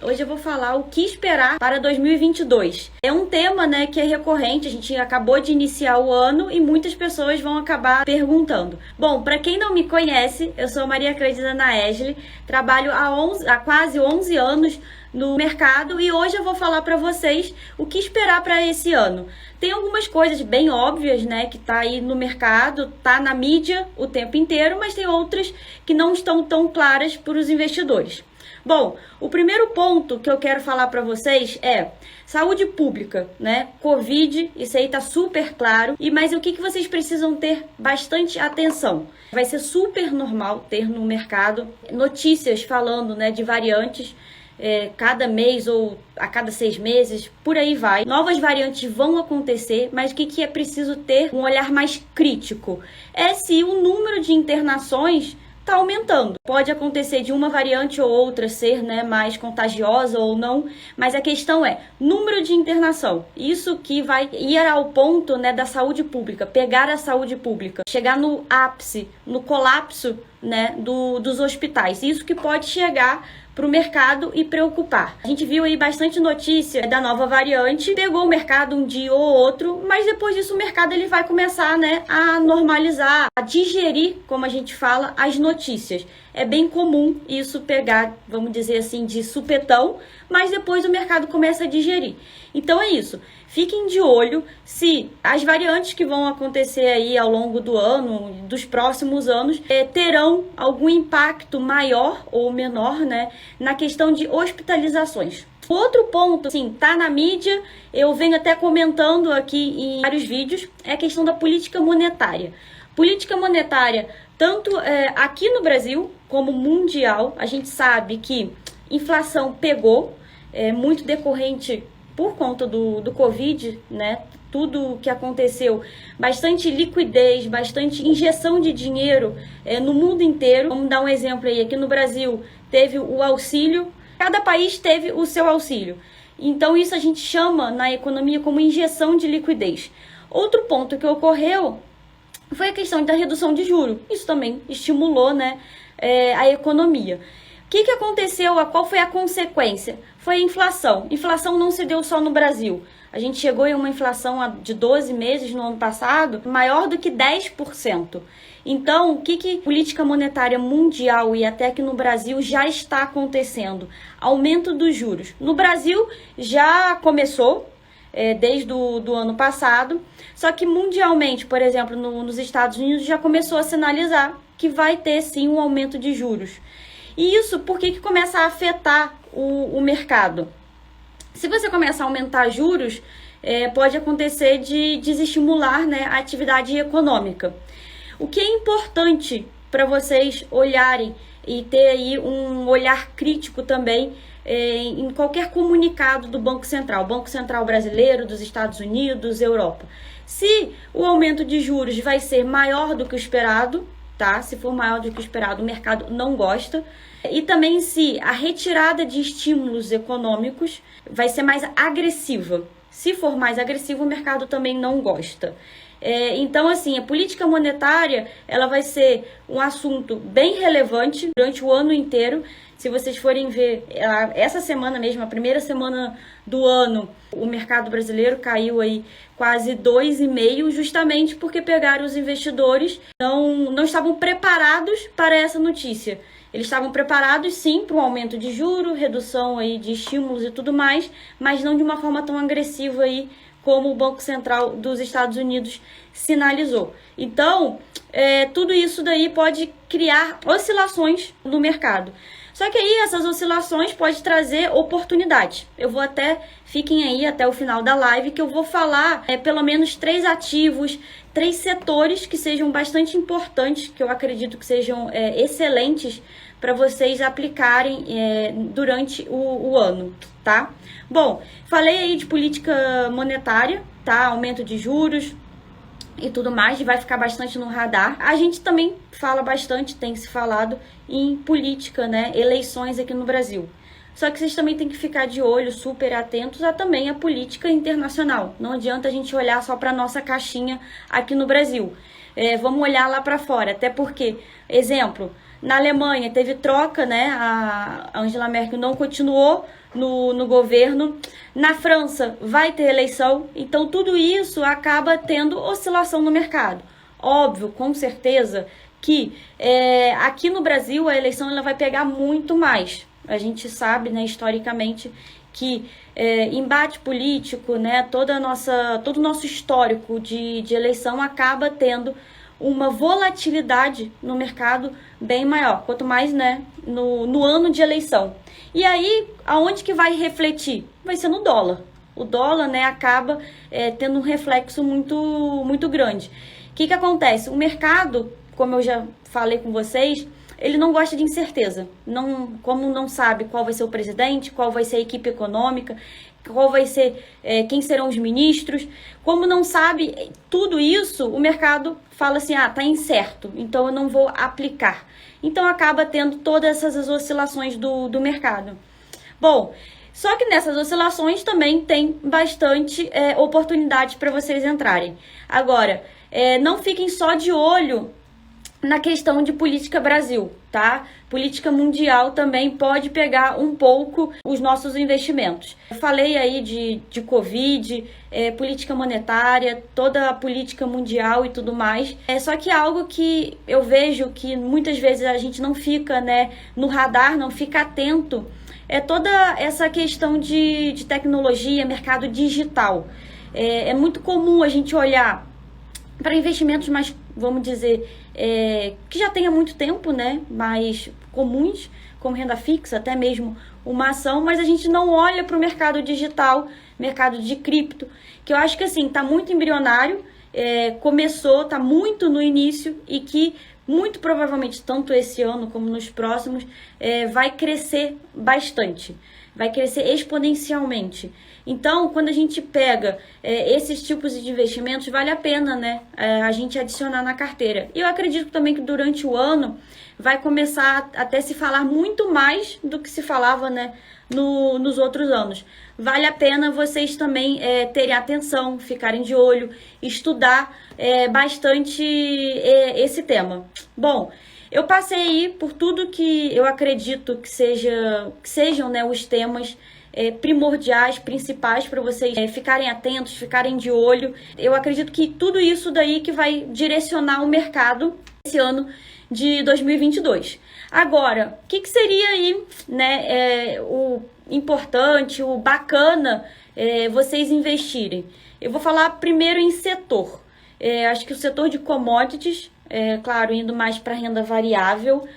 Hoje eu vou falar o que esperar para 2022. É um tema, né, que é recorrente, a gente acabou de iniciar o ano e muitas pessoas vão acabar perguntando. Bom, para quem não me conhece, eu sou Maria Cleide Naegeli, trabalho há quase 11 anos no mercado e hoje eu vou falar para vocês o que esperar para esse ano. Tem algumas coisas bem óbvias, né, que tá aí no mercado, tá na mídia o tempo inteiro, mas tem outras que não estão tão claras para os investidores. Bom, o primeiro ponto que eu quero falar para vocês é saúde pública, né? Covid, isso aí tá super claro. Mas o que vocês precisam ter bastante atenção? Vai ser super normal ter no mercado notícias falando, né, de variantes. Cada mês ou a cada 6 meses, por aí vai. Novas variantes vão acontecer, mas o que é preciso ter um olhar mais crítico? É se o número de internações está aumentando. Pode acontecer de uma variante ou outra ser, né, mais contagiosa ou não, mas a questão é número de internação. Isso que vai ir ao ponto, né, da saúde pública, pegar a saúde pública, chegar no ápice, no colapso, né, dos hospitais. Isso que pode chegar para o mercado e preocupar. A gente viu aí bastante notícia da nova variante, pegou o mercado um dia ou outro, mas depois disso o mercado ele vai começar, né, a normalizar, a digerir, como a gente fala, as notícias. É bem comum isso pegar, vamos dizer assim, de supetão, mas depois o mercado começa a digerir. Então é isso. Fiquem de olho se as variantes que vão acontecer aí ao longo do ano, dos próximos anos, terão algum impacto maior ou menor, né, na questão de hospitalizações. Outro ponto, sim, tá na mídia, eu venho até comentando aqui em vários vídeos, é a questão da política monetária. Política monetária, tanto aqui no Brasil como mundial, a gente sabe que inflação pegou, muito decorrente por conta do Covid, né? Tudo que aconteceu, bastante liquidez, bastante injeção de dinheiro no mundo inteiro. Vamos dar um exemplo aí, aqui no Brasil teve o auxílio, cada país teve o seu auxílio. Então isso a gente chama na economia como injeção de liquidez. Outro ponto que ocorreu foi a questão da redução de juros. Isso também estimulou, né, a economia. O que aconteceu? Qual foi a consequência? Foi a inflação. Inflação não se deu só no Brasil. A gente chegou em uma inflação de 12 meses no ano passado, maior do que 10%. Então, o que política monetária mundial e até aqui no Brasil já está acontecendo? Aumento dos juros. No Brasil já começou, desde do ano passado, só que mundialmente, por exemplo, nos Estados Unidos já começou a sinalizar que vai ter sim um aumento de juros. E isso por que começa a afetar o mercado? Se você começa a aumentar juros, pode acontecer de desestimular, né, a atividade econômica. O que é importante para vocês olharem e ter aí um olhar crítico também em qualquer comunicado do Banco Central brasileiro, dos Estados Unidos, Europa. Se o aumento de juros vai ser maior do que o esperado, tá? Se for maior do que o esperado, o mercado não gosta. E também se a retirada de estímulos econômicos vai ser mais agressiva. Se for mais agressivo, o mercado também não gosta. Então, assim, a política monetária ela vai ser um assunto bem relevante durante o ano inteiro. Se vocês forem ver, essa semana mesmo, a primeira semana do ano, o mercado brasileiro caiu aí quase 2,5%, justamente porque pegaram os investidores, não estavam preparados para essa notícia. Eles estavam preparados sim para um aumento de juros, redução aí de estímulos e tudo mais, mas não de uma forma tão agressiva aí como o Banco Central dos Estados Unidos sinalizou. Então, tudo isso daí pode criar oscilações no mercado. Só que aí essas oscilações podem trazer oportunidade. Fiquem aí até o final da live que eu vou falar pelo menos 3 ativos, 3 setores que sejam bastante importantes, que eu acredito que sejam excelentes para vocês aplicarem durante o ano, tá? Bom, falei aí de política monetária, tá? Aumento de juros e tudo mais, vai ficar bastante no radar. A gente também fala bastante, tem se falado em política, né? Eleições aqui no Brasil. Só que vocês também têm que ficar de olho, super atentos a também a política internacional. Não adianta a gente olhar só para nossa caixinha aqui no Brasil. Vamos olhar lá para fora, até porque, exemplo, na Alemanha teve troca, né? A Angela Merkel não continuou, no governo. Na França vai ter eleição, então tudo isso acaba tendo oscilação no mercado. Óbvio, com certeza, que aqui no Brasil a eleição ela vai pegar muito mais. A gente sabe, né, historicamente, que embate político, né, todo o nosso histórico de eleição acaba tendo uma volatilidade no mercado bem maior, quanto mais, né, no ano de eleição. E aí, aonde que vai refletir? Vai ser no dólar. O dólar, né, acaba tendo um reflexo muito grande. O que acontece? O mercado, como eu já falei com vocês, ele não gosta de incerteza. Como não sabe qual vai ser o presidente, qual vai ser a equipe econômica, qual vai ser, quem serão os ministros. Como não sabe tudo isso, o mercado fala assim, tá incerto, então eu não vou aplicar. Então acaba tendo todas essas oscilações do mercado. Bom, só que nessas oscilações também tem bastante oportunidade para vocês entrarem. Agora, não fiquem só de olho na questão de política Brasil, tá? Política mundial também pode pegar um pouco os nossos investimentos. Eu falei aí de Covid, política monetária, toda a política mundial e tudo mais. Só que algo que eu vejo que muitas vezes a gente não fica, né, no radar, não fica atento, é toda essa questão de tecnologia, mercado digital. É muito comum a gente olhar para investimentos mais, vamos dizer, que já tem há muito tempo, né, mais comuns, como renda fixa, até mesmo uma ação, mas a gente não olha para o mercado digital, mercado de cripto, que eu acho que assim, está muito embrionário, começou, está muito no início e que muito provavelmente, tanto esse ano como nos próximos, vai crescer bastante, vai crescer exponencialmente. Então, quando a gente pega esses tipos de investimentos, vale a pena, né, a gente adicionar na carteira. E eu acredito também que durante o ano vai começar até se falar muito mais do que se falava, né, nos outros anos. Vale a pena vocês também terem atenção, ficarem de olho, estudar bastante esse tema. Bom, eu passei aí por tudo que eu acredito que sejam, né, os temas primordiais, principais para vocês ficarem atentos, ficarem de olho. Eu acredito que tudo isso daí que vai direcionar o mercado esse ano de 2022. Agora, o que seria aí, né, o importante, o bacana vocês investirem? Eu vou falar primeiro em setor. Acho que o setor de commodities, claro, indo mais para renda variável,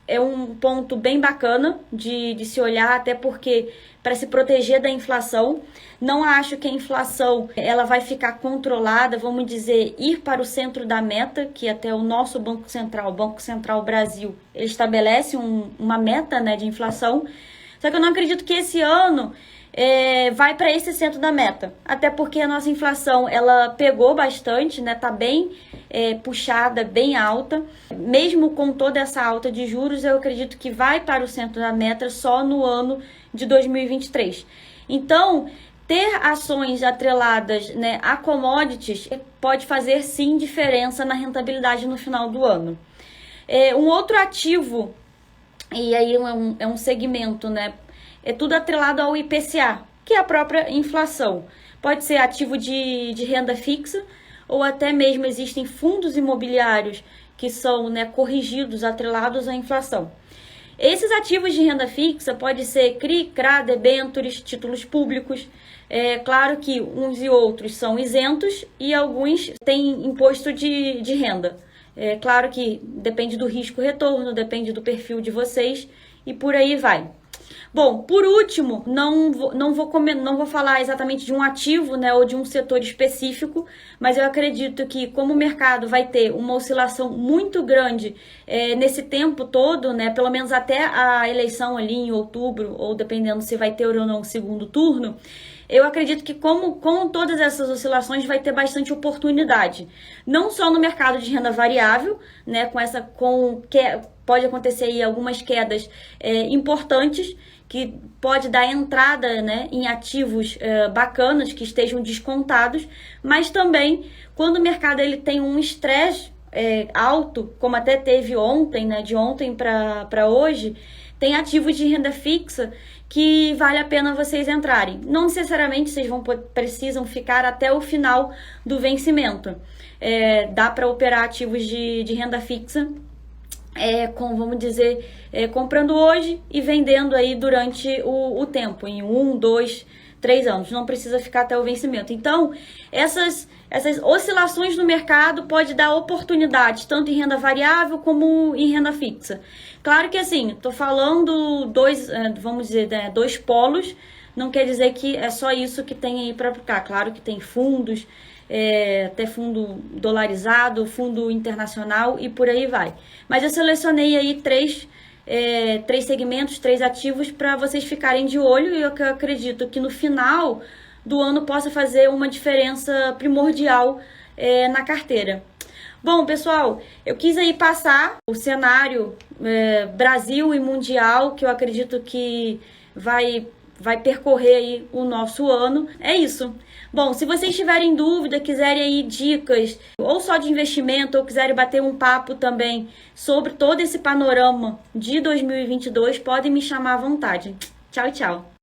é um ponto bem bacana de se olhar, até porque para se proteger da inflação, não acho que a inflação ela vai ficar controlada, vamos dizer, ir para o centro da meta, que até o nosso Banco Central, o Banco Central Brasil, ele estabelece uma meta, né, de inflação, só que eu não acredito que esse ano vai para esse centro da meta, até porque a nossa inflação ela pegou bastante, né, tá bem puxada, bem alta, mesmo com toda essa alta de juros, eu acredito que vai para o centro da meta só no ano de 2023. Então, ter ações atreladas, né, a commodities pode fazer sim diferença na rentabilidade no final do ano. Um outro ativo, e aí é um segmento, né, é tudo atrelado ao IPCA, que é a própria inflação. Pode ser ativo de renda fixa, ou até mesmo existem fundos imobiliários que são, né, corrigidos, atrelados à inflação. Esses ativos de renda fixa pode ser CRI, CRA, debêntures, títulos públicos. Claro que uns e outros são isentos e alguns têm imposto de renda. Claro que depende do risco-retorno, depende do perfil de vocês e por aí vai. Bom, por último, não vou falar exatamente de um ativo, né, ou de um setor específico, mas eu acredito que como o mercado vai ter uma oscilação muito grande nesse tempo todo, né, pelo menos até a eleição ali em outubro, ou dependendo se vai ter ou não o segundo turno, eu acredito que com todas essas oscilações vai ter bastante oportunidade. Não só no mercado de renda variável, né, pode acontecer aí algumas quedas importantes, que pode dar entrada, né, em ativos bacanas que estejam descontados, mas também quando o mercado ele tem um estresse alto, como até teve ontem, né, de ontem para hoje, tem ativos de renda fixa que vale a pena vocês entrarem. Não necessariamente vocês precisam ficar até o final do vencimento. Dá para operar ativos de renda fixa, vamos dizer, comprando hoje e vendendo aí durante o tempo, em 1, 2, 3 anos. Não precisa ficar até o vencimento. Então, essas oscilações no mercado pode dar oportunidades, tanto em renda variável como em renda fixa. Claro que assim, estou falando vamos dizer, dois polos, não quer dizer que é só isso que tem aí para aplicar. Claro que tem fundos, até fundo dolarizado, fundo internacional e por aí vai. Mas eu selecionei aí três segmentos, 3 ativos para vocês ficarem de olho, e eu acredito que no final do ano possa fazer uma diferença primordial na carteira. Bom, pessoal, eu quis aí passar o cenário Brasil e mundial, que eu acredito que vai percorrer aí o nosso ano. É isso. Bom, se vocês tiverem dúvida, quiserem aí dicas, ou só de investimento, ou quiserem bater um papo também sobre todo esse panorama de 2022, podem me chamar à vontade. Tchau, tchau.